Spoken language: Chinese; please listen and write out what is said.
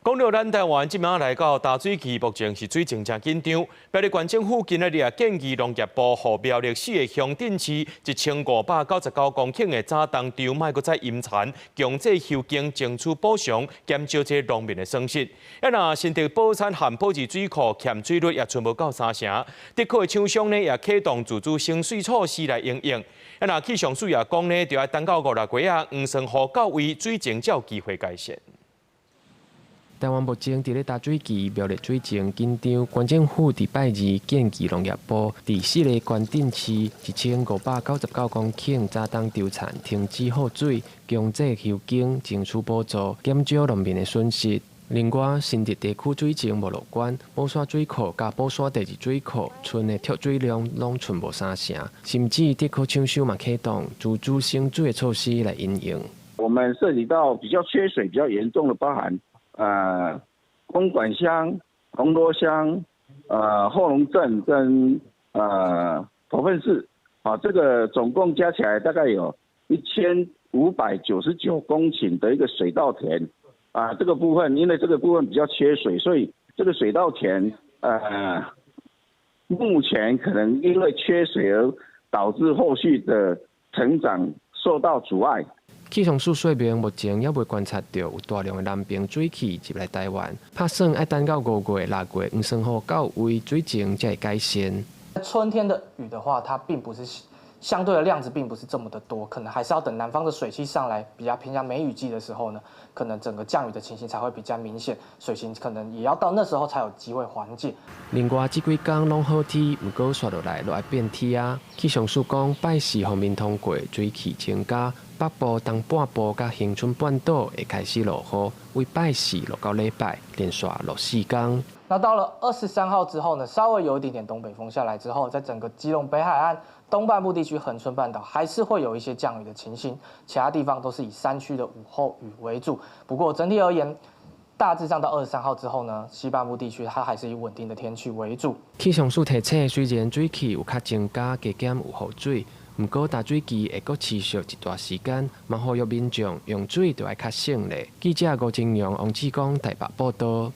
讲到咱台湾即摆来到大水期，目前是水情真紧张。苗栗县政府今日也建议农业部和苗栗市的乡镇市1599公顷的早冬场，莫搁再引残，强制休耕争取补偿，减少这农民的损失。若新竹宝山含宝治水库欠水率也存无到3成，地区的厂商呢也启动自主省水措施来应用。若气象署也讲呢，就要等到5、6月啊，黄sơn河到位，水情才有机会改善。台湾目前伫咧大水期，苗栗水情紧张。县政府伫拜二建议农业部伫4个县镇市1599公顷早冬稻田停止放水，强制休耕，争取补助，减少农民的损失。另外，新竹地区水情无乐观，宝山水库甲宝山第2水库存的蓄水量拢存无3成，甚至地区厂商嘛启动自主省水的措施来应用。我们涉及到比较缺水、比较严重的，包含公馆乡、铜锣乡、后龙镇跟头份市，这个总共加起来大概有1599公顷的一个水稻田。这个部分，因为这个部分比较缺水，所以这个水稻田目前可能因为缺水而导致后续的成长受到阻碍。气象署说明，目前还未观察到有大量的南平水汽入来台湾，拍算要等到5月、6月黄sơn河到位，水情才会改善。春天的雨的话，它并不是相对的量子并不是这么的多，可能还是要等南方的水汽上来，比较偏向梅雨季的时候呢，可能整个降雨的情形才会比较明显，水情可能也要到那时候才有机会缓解。另外，这几天拢好天，不过刷落来会变天啊。气象署讲，拜四方面通过，水汽增加，北部、东半部甲恒春半岛会开始落雨，为拜四落到礼拜，连续落4天。那到了23号之后呢，稍微有一点点东北风下来之后，在整个基隆北海岸东半部地区、恒春半岛还是会有一些降雨的情形，其他地方都是以山区的午后雨为主。不过整体而言，大致上到23号之后呢，西半部地区它还是以稳定的天气为主。气象署提醒，虽然水汽有较增加，加减有雨水，不过大水期会阁持续一段时间，嘛呼吁民众用水就要较省咧。记者吴金阳、王志光台北报道。